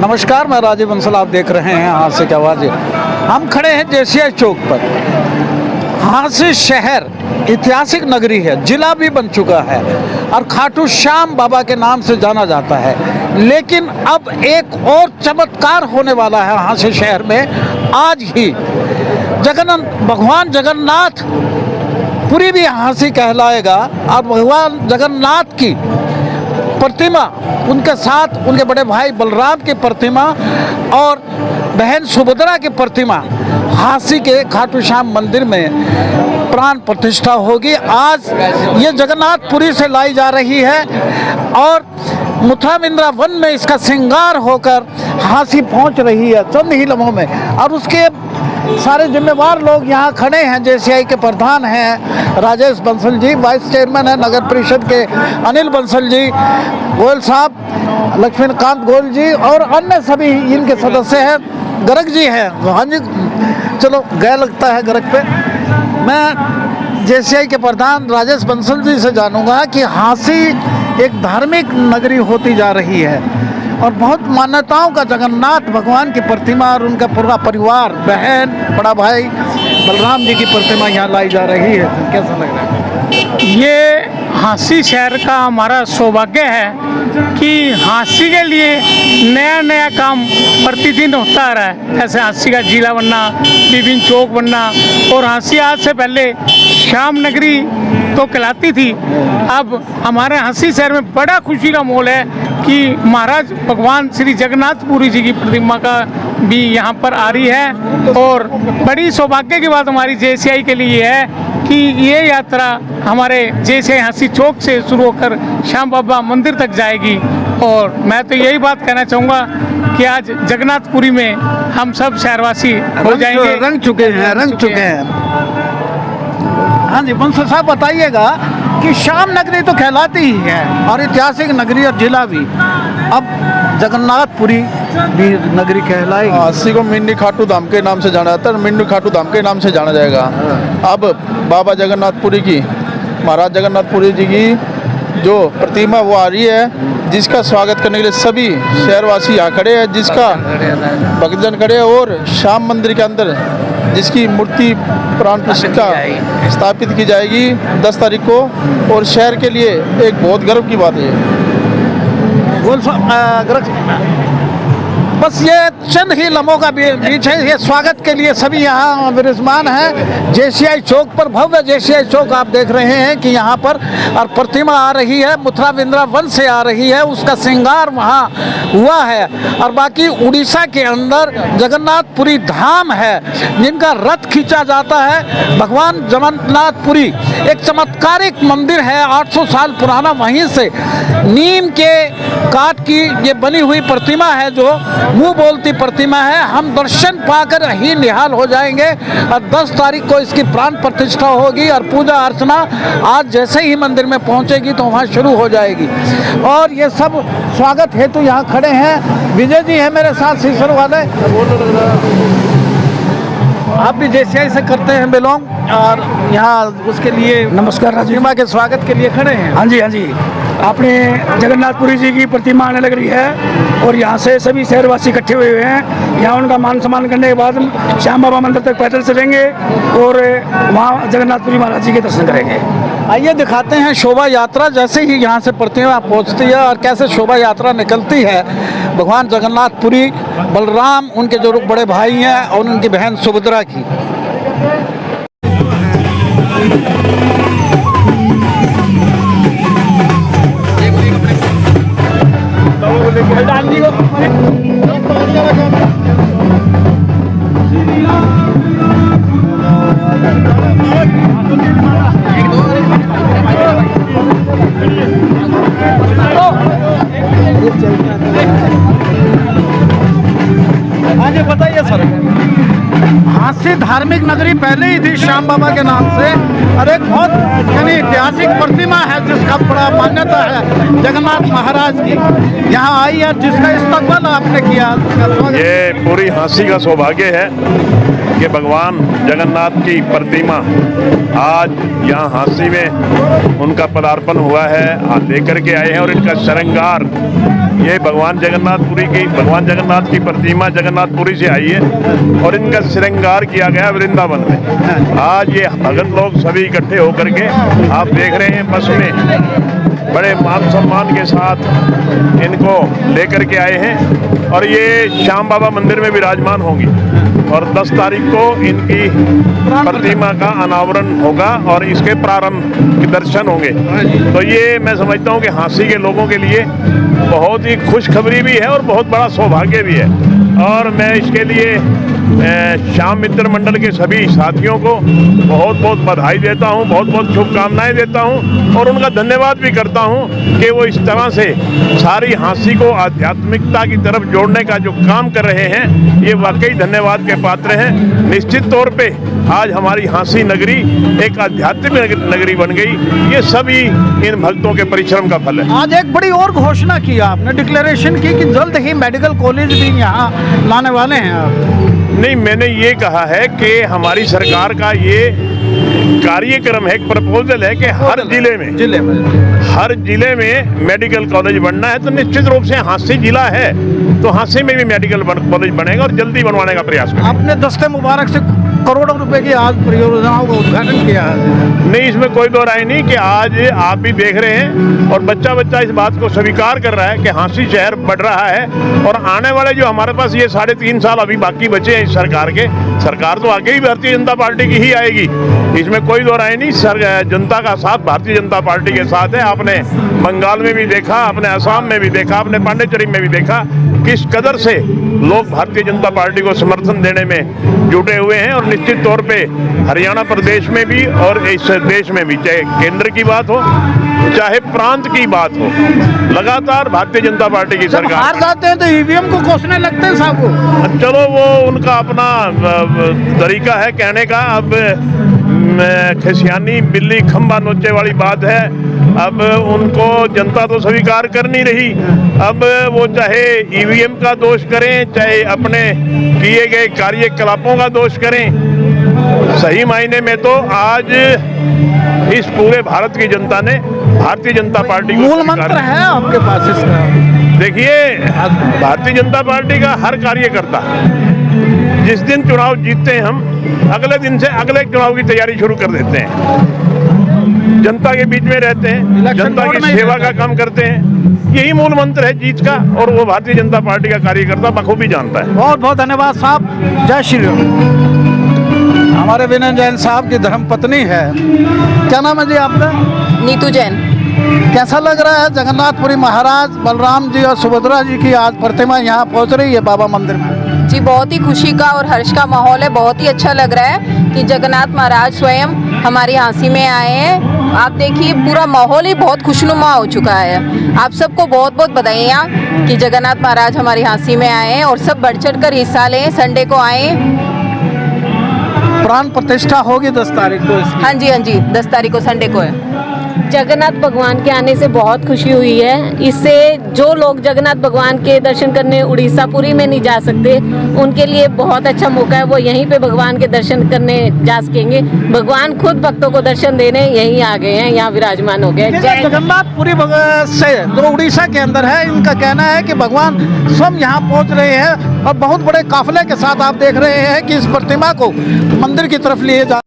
नमस्कार, मैं राजीव बंसल, आप देख रहे हैं हांसी की आवाज़ें। हम खड़े हैं जेसीआई चौक पर। हांसी शहर ऐतिहासिक नगरी है, जिला भी बन चुका है और खाटू श्याम बाबा के नाम से जाना जाता है। लेकिन अब एक और चमत्कार होने वाला है हांसी शहर में। आज ही भगवान जगन्नाथ पुरी भी हांसी कहलाएगा और भगवान जगन्नाथ की प्रतिमा, उनके साथ उनके बड़े भाई बलराम की प्रतिमा और बहन सुभद्रा की प्रतिमा हांसी के खाटू श्याम मंदिर में प्राण प्रतिष्ठा होगी। आज ये जगन्नाथपुरी से लाई जा रही है और मथुरा वृंदावन में इसका श्रृंगार होकर हांसी पहुंच रही है चंद ही लम्हों में। और उसके सारे जिम्मेवार लोग यहाँ खड़े हैं। जेसीआई के प्रधान हैं राजेश बंसल जी, वाइस चेयरमैन है नगर परिषद के अनिल बंसल जी, गोयल साहब, लक्ष्मीकांत गोयल जी और अन्य सभी इनके सदस्य हैं। गर्ग जी हैं, हाँ जी, चलो गया लगता है गर्ग पे। मैं जेसीआई के प्रधान राजेश बंसल जी से जानूंगा कि हांसी एक धार्मिक नगरी होती जा रही है और बहुत मान्यताओं का जगन्नाथ भगवान की प्रतिमा और उनका पूरा परिवार, बहन, बड़ा भाई बलराम जी की प्रतिमा यहाँ लाई जा रही है। कैसा लग रहा है? ये हांसी शहर का हमारा सौभाग्य है कि हांसी के लिए नया नया काम प्रतिदिन होता आ रहा है। जैसे हांसी का जिला बनना, विभिन्न चौक बनना, और हांसी आज से पहले श्याम नगरी तो कहलाती थी। अब हमारे हांसी शहर में बड़ा खुशी का माहौल है कि महाराज भगवान श्री जगन्नाथपुरी जी की प्रतिमा का भी यहाँ पर आ रही है। और बड़ी सौभाग्य की बात हमारी जेसीआई के लिए है कि ये यात्रा हमारे जेसीआई हांसी चौक से शुरू होकर श्याम बाबा मंदिर तक जाएगी। और मैं तो यही बात कहना चाहूँगा कि आज जगन्नाथपुरी में हम सब शहरवासी हो जाएंगे, रंग चुके हैं। हाँ जी, बंसल साहब बताइएगा कि श्याम नगरी तो कहलाती ही है और ऐतिहासिक नगरी और जिला भी, अब जगन्नाथपुरी भी नगरी कहलाएगी। हांसी को मिनी खाटू धाम के नाम से जाना जाता है, मिनी खाटू धाम के नाम से जाना जाएगा। अब बाबा जगन्नाथपुरी की, महाराज जगन्नाथपुरी जी की जो प्रतिमा वो आ रही है, जिसका स्वागत करने के लिए सभी शहरवासी यहाँ खड़े हैं, जिसका भक्तजन खड़े हैं। और श्याम मंदिर के अंदर जिसकी मूर्ति प्राण प्रतिष्ठा स्थापित की जाएगी 10 तारीख को, और शहर के लिए एक बहुत गर्व की बात है। बस ये चंद ही लम्हों का बीच है। ये स्वागत के लिए सभी यहाँ विराजमान हैं जेसीआई चौक पर। भव्य जेसीआई चौक आप देख रहे हैं कि यहाँ पर और प्रतिमा आ रही है, मथुरा वृंदावन से आ रही है, उसका श्रृंगार वहाँ हुआ है। और बाकी उड़ीसा के अंदर जगन्नाथपुरी धाम है जिनका रथ खींचा जाता है। भगवान जगन्नाथपुरी एक चमत्कारिक मंदिर है, 800 साल पुराना। वहीं से नीम के काठ की ये बनी हुई प्रतिमा है जो मुंह बोलती प्रतिमा है। हम दर्शन पाकर ही निहाल हो जाएंगे और 10 तारीख को इसकी प्राण प्रतिष्ठा होगी और पूजा अर्चना आज जैसे ही मंदिर में पहुंचेगी तो वहां शुरू हो जाएगी। और ये सब स्वागत हेतु यहाँ खड़े हैं। विजय जी हैं मेरे साथ, सीसर वाले। आप भी जेसीआई से करते हैं बिलोंग और यहाँ उसके लिए नमस्कार राजीव के स्वागत के लिए खड़े हैं। हाँ जी, अपने जगन्नाथपुरी जी की प्रतिमा आने लग रही है और यहाँ से सभी शहरवासी इकट्ठे हुए हैं। यहाँ उनका मान सम्मान करने के बाद श्याम बाबा मंदिर तक पैदल चलेंगे और वहाँ जगन्नाथपुरी महाराज जी के दर्शन करेंगे। आइए दिखाते हैं शोभा यात्रा जैसे ही यहाँ से प्रतिमा पहुँचती है और कैसे शोभा यात्रा निकलती है। भगवान जगन्नाथपुरी, बलराम, उनके जो बड़े भाई हैं और उनकी बहन सुभद्रा की। हाँ जी, बताइए सर। हांसी धार्मिक नगरी पहले ही थी श्याम बाबा के नाम से और एक बहुत यानी ऐतिहासिक प्रतिमा है जिसका बड़ा मान्यता है जगन्नाथ महाराज की यहाँ आई है, जिसका इस्तकबाल आपने किया। ये पूरी हांसी का सौभाग्य है कि भगवान जगन्नाथ की प्रतिमा आज यहाँ हांसी में उनका पदार्पण हुआ है, लेकर के आए हैं और इनका श्रृंगार ये भगवान जगन्नाथ की प्रतिमा जगन्नाथपुरी से आई है और इनका श्रृंगार किया गया वृंदावन में। आज ये भगत लोग सभी इकट्ठे होकर के आप देख रहे हैं बस में बड़े मान सम्मान के साथ इनको लेकर के आए हैं और ये श्याम बाबा मंदिर में विराजमान होंगी और 10 तारीख को इनकी प्रतिमा का अनावरण होगा और इसके प्रारंभ के दर्शन होंगे। तो ये मैं समझता हूँ कि हांसी के लोगों के लिए बहुत ही खुशखबरी भी है और बहुत बड़ा सौभाग्य भी है और मैं इसके लिए श्याम मित्र मंडल के सभी साथियों को बहुत बहुत बधाई देता हूं, बहुत बहुत शुभकामनाएं देता हूं और उनका धन्यवाद भी करता हूं कि वो इस तरह से सारी हांसी को आध्यात्मिकता की तरफ जोड़ने का जो काम कर रहे हैं ये वाकई धन्यवाद के पात्र हैं। निश्चित तौर पे आज हमारी हांसी नगरी एक आध्यात्मिक नगरी बन गई, ये सभी इन भक्तों के परिश्रम का फल है। आज एक बड़ी और घोषणा की आपने, डिक्लेरेशन की कि जल्द ही मेडिकल कॉलेज भी यहाँ लाने वाले हैं आप। नहीं, मैंने ये कहा है कि हमारी सरकार का ये कार्यक्रम है, एक प्रपोजल है कि हर हर जिले में मेडिकल कॉलेज बनना है। तो निश्चित रूप से हांसी जिला है तो हांसी में भी मेडिकल कॉलेज बनेगा और जल्दी बनवाने का प्रयास करेंगे। आपने दस्ते मुबारक से करोड़ों रुपए की आज परियोजनाओं का उद्घाटन किया है। नहीं, इसमें कोई दो राय नहीं कि आज आप भी देख रहे हैं और बच्चा बच्चा इस बात को स्वीकार कर रहा है कि हांसी शहर बढ़ रहा है और आने वाले जो हमारे पास ये 3.5 साल अभी बाकी बचे हैं इस सरकार के, सरकार तो आगे ही भारतीय जनता पार्टी की ही आएगी, इसमें कोई दो राय नहीं। जनता का साथ भारतीय जनता पार्टी के साथ है। आपने बंगाल में भी देखा, आपने असम में भी देखा, आपने पांडिचेरी में भी देखा किस कदर से लोग भारतीय जनता पार्टी को समर्थन देने में जुटे हुए हैं और निश्चित तौर पे हरियाणा प्रदेश में भी और इस देश में भी, चाहे केंद्र की बात हो चाहे प्रांत की बात हो, लगातार भारतीय जनता पार्टी की सरकार हार जाते हैं तो ईवीएम को कोसने लगते हैं साहब को। चलो वो उनका अपना तरीका है कहने का। अब खसियानी बिल्ली खंबा नोचे वाली बात है। अब उनको जनता तो स्वीकार कर नहीं रही। अब वो चाहे ईवीएम का दोष करें चाहे अपने किए गए कार्यकलापों का दोष करें, सही मायने में तो आज इस पूरे भारत की जनता ने भारतीय जनता पार्टी को मूल मंत्र है आपके पास इसका। देखिए, भारतीय जनता पार्टी का हर कार्यकर्ता जिस दिन चुनाव जीतते हैं हम अगले दिन से अगले चुनाव की तैयारी शुरू कर देते हैं, जनता के बीच में रहते हैं, जनता की सेवा का काम करते हैं। यही मूल मंत्र है जीत का और वो भारतीय जनता पार्टी का कार्यकर्ता बखूबी जानता है। बहुत बहुत धन्यवाद साहब, जय श्री राम। हमारे विनय जैन साहब की धर्मपत्नी है, क्या नाम है जी आपका? नीतू जैन। कैसा लग रहा है जगन्नाथपुरी महाराज बलराम जी और सुभद्रा जी की आज प्रतिमा यहाँ पहुँच रही है बाबा मंदिर में? जी, बहुत ही खुशी का और हर्ष का माहौल है। बहुत ही अच्छा लग रहा है कि जगन्नाथ महाराज स्वयं हमारी हांसी में आए हैं। आप देखिए पूरा माहौल ही बहुत खुशनुमा हो चुका है। आप सबको बहुत बहुत बधाइयाँ कि जगन्नाथ महाराज हमारी हांसी में आए हैं और सब बढ़ चढ़ कर हिस्सा लें। संडे को आए, प्राण प्रतिष्ठा होगी 10 तारीख को। हाँ जी 10 तारीख को संडे को है। जगन्नाथ भगवान के आने से बहुत खुशी हुई है। इससे जो लोग जगन्नाथ भगवान के दर्शन करने उड़ीसा पुरी में नहीं जा सकते उनके लिए बहुत अच्छा मौका है, वो यहीं पे भगवान के दर्शन करने जा सकेंगे। भगवान खुद भक्तों को दर्शन देने यहीं आ गए हैं, यहाँ विराजमान हो गए। जगन्नाथपुरी से जो उड़ीसा के अंदर है, इनका कहना है कि भगवान स्वयं यहाँ पहुँच रहे हैं और बहुत बड़े काफिले के साथ आप देख रहे हैं कि इस प्रतिमा को मंदिर की तरफ लिए जा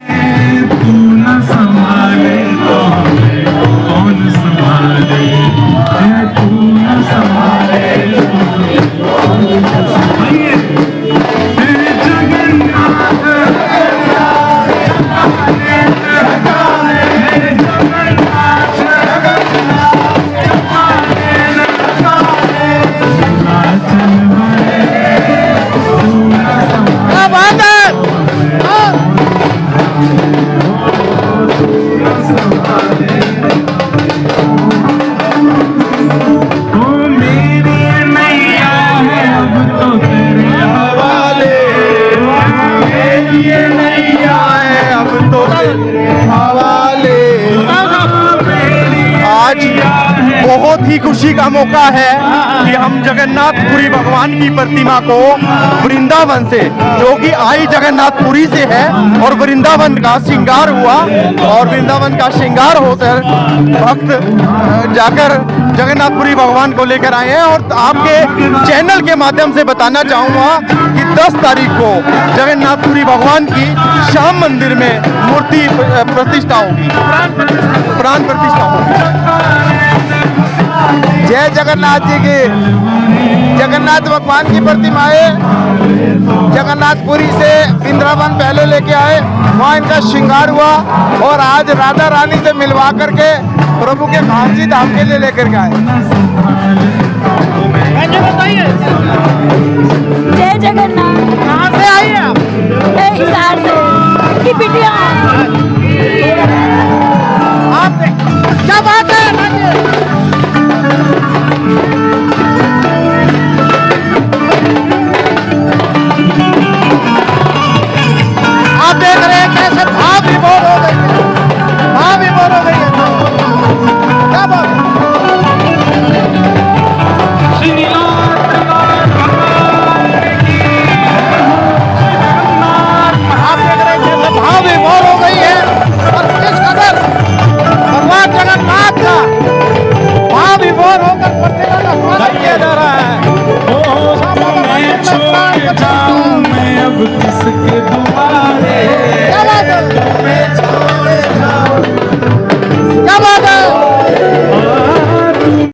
Thank you. खुशी का मौका है कि हम जगन्नाथपुरी भगवान की प्रतिमा को वृंदावन से, जो कि आई जगन्नाथपुरी से है, और वृंदावन का श्रृंगार हुआ और वृंदावन का श्रृंगार होकर भक्त जाकर जगन्नाथपुरी भगवान को लेकर आए हैं। और आपके चैनल के माध्यम से बताना चाहूँगा कि 10 तारीख को जगन्नाथपुरी भगवान की श्याम मंदिर में मूर्ति प्रतिष्ठा होगी, प्राण प्रतिष्ठा होगी। जय जगन्नाथ जी की। जगन्नाथ भगवान की प्रतिमाएं जगन्नाथपुरी से वृंदावन पहले लेके आए, वहाँ इनका श्रृंगार हुआ और आज राधा रानी से मिलवा करके प्रभु के काशी धाम के लिए लेकर के आए। जय जगन्नाथ। कहाँ से आई है आप? हिसार से की बिटिया आप क्या बात है? आप देख रहे हैं कैसे भाव विभोर हो गई है, भाव विभोर हो गई है। क्या बात है? आप देख रहे हैं कैसे भाव विभोर हो गई है और किस कदर भगवान जगन्नाथ का भाव विभोर होकर प्रतिमा का स्वागत किया जा रहा है। मैं अब किसके दुआरे